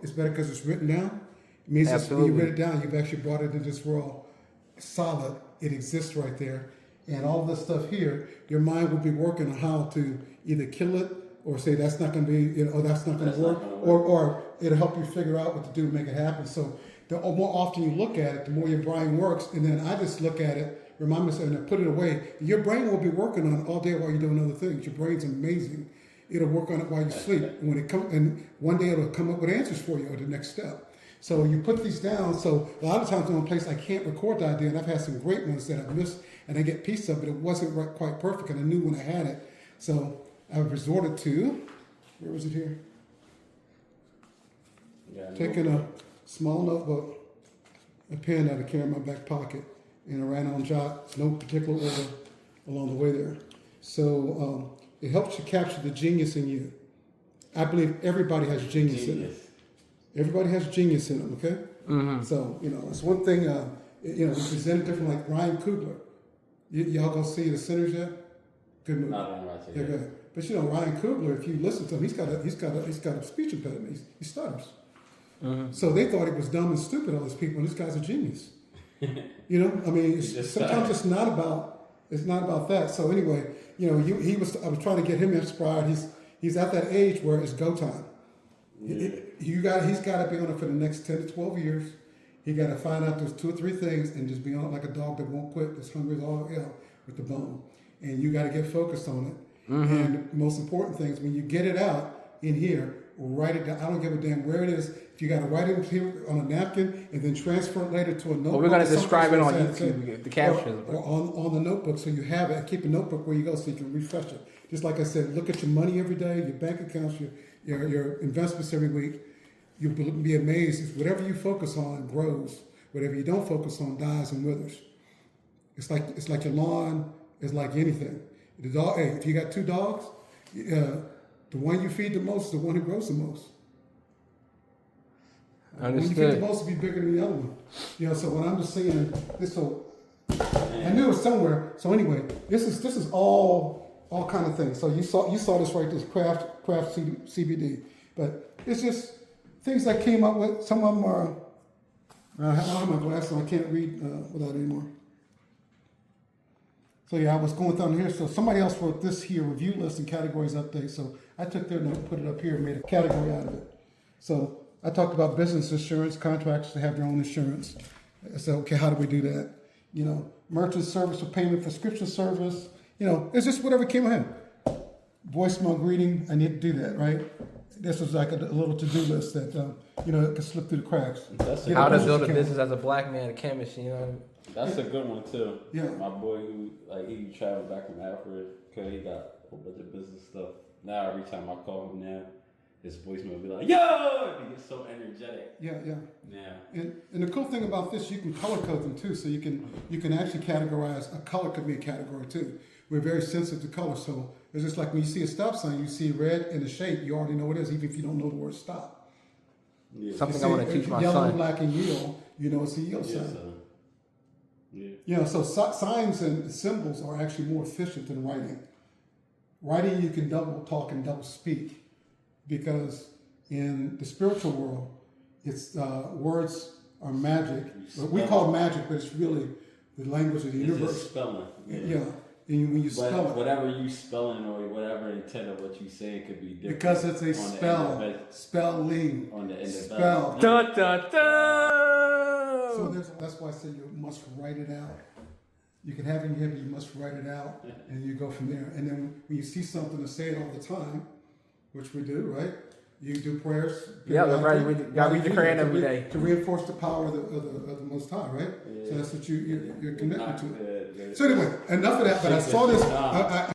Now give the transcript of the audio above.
it's better because it's written down. It means that when you write it down, you've actually brought it into this world solid. It exists right there. And all this stuff here, your mind will be working on how to either kill it or say that's not going to be, that's not going to work, or it'll help you figure out what to do to make it happen. So the more often you look at it, the more your brain works. And then I just look at it, remind myself, and I put it away. Your brain will be working on it all day while you're doing other things. Your brain's amazing. It'll work on it while you sleep. And when it comes, and one day it'll come up with answers for you or the next step. So you put these down. So a lot of times I'm in a place I can't record the idea, and I've had some great ones that I've missed, and I get pieces of it. It wasn't quite perfect, and I knew when I had it. So I resorted to, where was it here? Yeah, taking a small notebook, a pen that I carry in my back pocket, and I ran on jots, no particular order along the way there. So it helps you capture the genius in you. I believe everybody has genius in it. Everybody has genius in them, okay? Mm-hmm. So, it's one thing, we present it different, like Ryan Coogler. Y'all go see The Sinners yet? Good movie. Yeah, good. But Ryan Coogler, if you listen to him, he's got a speech impediment. He stutters. Mm-hmm. So they thought he was dumb and stupid, all these people, and this guy's a genius. Sometimes it's not about that. So anyway, I was trying to get him inspired. He's at that age where it's go time. Yeah. He's got to be on it for the next 10 to 12 years. He got to find out those 2 or 3 things and just be on it like a dog that won't quit, that's hungry as all hell with the bone. And you got to get focused on it. Mm-hmm. And the most important thing is when you get it out in here, write it down. I don't give a damn where it is. If you got to write it here on a napkin and then transfer it later to a notebook. Well, we're going to describe it on YouTube, the captions. Or on the notebook, so you have it. Keep a notebook where you go so you can refresh it. Just like I said, look at your money every day, your bank accounts, your investments every week. You'll be amazed if whatever you focus on grows. Whatever you don't focus on dies and withers. It's like your lawn is like anything. The dog. Hey, if you got 2 dogs, the one you feed the most is the one who grows the most. Understood. When you feed the most will be bigger than the other one. So when I'm just saying this, so I knew it was somewhere. So anyway, this is all kind of things. So you saw this right, this craft CBD, but it's just things I came up with. Some of them are. I don't have my glasses, so I can't read without anymore. So I was going down here. So somebody else wrote this here, review list and categories update. So I took their note, put it up here, and made a category out of it. So I talked about business insurance, contractors to have their own insurance. I said, okay, how do we do that? Merchant service for payment, prescription service. It's just whatever came ahead. Voicemail greeting, I need to do that, right? This was like a little to-do list that, it could slip through the cracks. How to build a business as a black man, a chemist, That's a good one, too. Yeah. My boy, he traveled back from Africa because he got a whole bunch of business stuff. Now, every time I call him now, his voicemail will be like, yo! He gets so energetic. Yeah. Yeah. And the cool thing about this, you can color code them, too. So you can actually categorize. A color could be a category, too. We're very sensitive to color. So it's just like when you see a stop sign, you see red in the shape, you already know what it is, even if you don't know the word stop. Yeah. Something I want to teach my yellow, son. Black, and yield, it's a yield sign. Yeah. So signs and symbols are actually more efficient than writing. Writing, you can double talk and double speak, because in the spiritual world, it's words are magic. We call it magic, but it's really the language of the universe. It's spelling. Yeah. And when you spell it, whatever you spelling or whatever intent of what you say could be different. Because it's a spell. Spelling. On the end of spell. Da, da, da. So that's why I said you must write it out. You can have it in your head, but you must write it out, and you go from there. And then when you see something to say it all the time, which we do, right? You do prayers. Yeah, right. We got to read the Quran every day to reinforce the power of the Most High, right? Yeah. So that's what you're committed to. So anyway, enough of that. But I saw this.